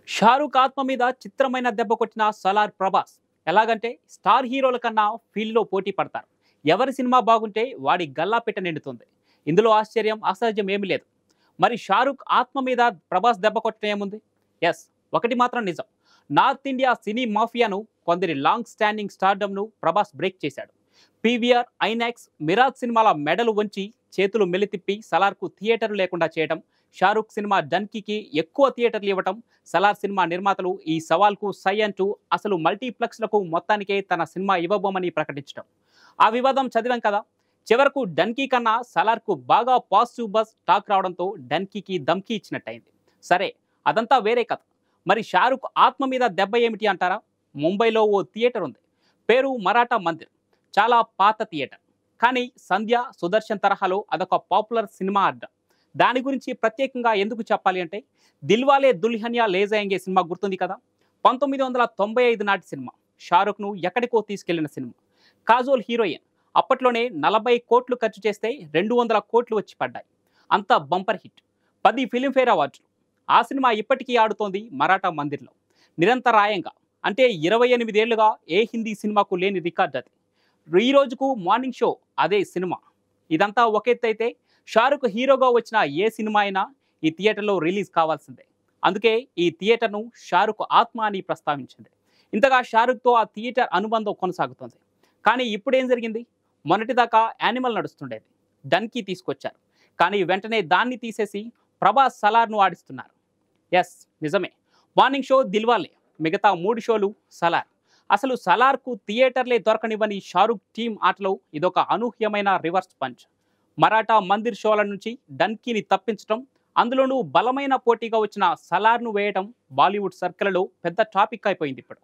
షారూక్ ఆత్మ మీద చిత్రమైన దెబ్బ కొట్టిన సలార్ ప్రభాస్. ఎలాగంటే స్టార్ హీరోల కన్నా ఫీల్డ్లో పోటీ పడతారు. ఎవరి సినిమా బాగుంటే వాడి గల్లా పెట్ట నిండుతుంది. ఇందులో ఆశ్చర్యం అసహజం ఏమీ లేదు. మరి షారూక్ ఆత్మ మీద ప్రభాస్ దెబ్బ కొట్టడం ఏముంది? ఎస్, ఒకటి మాత్రం నిజం. నార్త్ ఇండియా సినీ మాఫియాను, కొందరి లాంగ్ స్టాండింగ్ స్టార్డమ్ను ప్రభాస్ బ్రేక్ చేశాడు. పీవీఆర్, ఐనాక్స్, మిరాజ్ సినిమాల మెడలు వంచి చేతులు మెలితిప్పి సలార్కు థియేటర్లు లేకుండా చేయడం, షారూక్ సినిమా డన్కీకి ఎక్కువ థియేటర్లు ఇవ్వటం, సలార్ సినిమా నిర్మాతలు ఈ సవాల్కు సై అంటూ అసలు మల్టీప్లెక్స్లకు మొత్తానికే తన సినిమా ఇవ్వబోమని ప్రకటించడం. ఆ వివాదం చదివాం కదా. చివరకు డన్కీ కన్నా సలార్కు బాగా పాజిటివ్ బస్ టాక్ రావడంతో డన్కీకి దమ్కీ ఇచ్చినట్టయింది. సరే, అదంతా వేరే కథ. మరి షారూక్ ఆత్మ మీద దెబ్బ ఏమిటి అంటారా? ముంబైలో ఓ థియేటర్ ఉంది. పేరు మరాఠా మందిర్. చాలా పాత థియేటర్. కానీ సంధ్య, సుదర్శన్ తరహాలో అదొక పాపులర్ సినిమా అడ్డ. దాని గురించి ప్రత్యేకంగా ఎందుకు చెప్పాలి అంటే, దిల్వాలే దుల్హనియా లే జాయేంగే సినిమా గుర్తుంది కదా. 1995 నాటి సినిమా. షారూక్ను ఎక్కడికో తీసుకెళ్లిన సినిమా. కాజోల్ హీరోయిన్. అప్పట్లోనే 40 కోట్లు ఖర్చు చేస్తే 200 కోట్లు వచ్చి పడ్డాయి. అంతా బంపర్ హిట్. 10 ఫిలింఫేర్ అవార్డులు. ఆ సినిమా ఇప్పటికీ ఆడుతోంది మరాఠా మందిర్లో నిరంతరాయంగా. అంటే 28 ఏళ్లుగా ఏ హిందీ సినిమాకు లేని రికార్డ్ అది. ఈ రోజుకు మార్నింగ్ షో అదే సినిమా. ఇదంతా ఒక ఎత్తు అయితే, షారూక్ హీరోగా వచ్చిన ఏ సినిమా అయినా ఈ థియేటర్లో రిలీజ్ కావాల్సిందే. అందుకే ఈ థియేటర్ను షారూక్ ఆత్మ అని ప్రస్తావించింది. ఇంతగా షారూక్తో ఆ థియేటర్ అనుబంధం కొనసాగుతుంది. కానీ ఇప్పుడేం జరిగింది? మొన్నటిదాకా యానిమల్ నడుస్తుండేది. డన్కీ తీసుకొచ్చారు. కానీ వెంటనే దాన్ని తీసేసి ప్రభాస్ సలార్ను ఆడిస్తున్నారు. ఎస్, నిజమే. మార్నింగ్ షో దిల్వాలే, మిగతా 3 షోలు సలార్. అసలు సలార్కు థియేటర్లే దొరకనివ్వని షారూక్ టీం ఆటలో ఇదొక అనూహ్యమైన రివర్స్ పంచ్. మరాఠా మందిర్ షోల నుంచి డన్కీని తప్పించడం, అందులోనూ బలమైన పోటీగా వచ్చిన సలార్ను వేయడం బాలీవుడ్ సర్కిల్లో పెద్ద టాపిక్ అయిపోయింది ఇప్పుడు.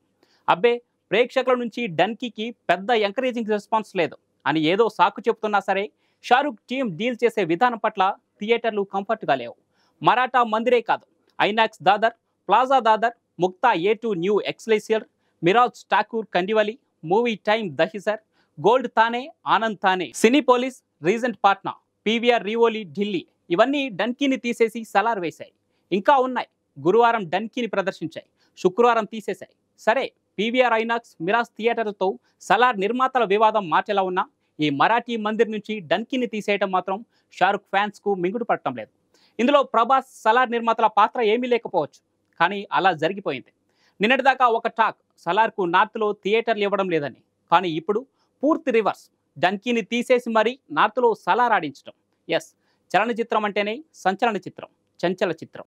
అబ్బే, ప్రేక్షకుల నుంచి డన్కీకి పెద్ద ఎంకరేజింగ్ రెస్పాన్స్ లేదు అని ఏదో సాకు చెప్తున్నా సరే, షారూక్ టీం డీల్ చేసే విధానం పట్ల థియేటర్లు కంఫర్ట్గా లేవు. మరాఠా మందిరే కాదు, INOX Dadar, Plaza Dadar, Mukta A2 new Excelsior, Miraj Thakur Kandivali, movie time Dahisar, gold Thane, Anand Thane, Cinepolis, Regent Patna, PVR Rivoli Delhi ఇవన్నీ డన్కీని తీసేసి సలార్ వేశాయి. ఇంకా ఉన్నాయి. గురువారం డన్కీని ప్రదర్శించాయి, శుక్రవారం తీసేశాయి. సరే, పీవీఆర్, ఐనాక్స్, మిరాజ్ థియేటర్లతో సలార్ నిర్మాతల వివాదం మాటెలా ఉన్నా, ఈ మరాఠీ మందిర్ నుంచి డన్కీని తీసేయడం మాత్రం షారూక్ ఫ్యాన్స్కు మింగుడు పడటం లేదు. ఇందులో ప్రభాస్, సలార్ నిర్మాతల పాత్ర ఏమీ లేకపోవచ్చు, కానీ అలా జరిగిపోయింది. నిన్నటిదాకా ఒక టాక్ సలార్కు నార్త్లో థియేటర్లు ఇవ్వడం లేదని. కానీ ఇప్పుడు పూర్తి రివర్స్. డన్కీని తీసేసి మరీ నార్త్లో సలార్ ఆడించడం. ఎస్, చలనచిత్రం అంటేనే సంచలన చిత్రం, చంచల చిత్రం.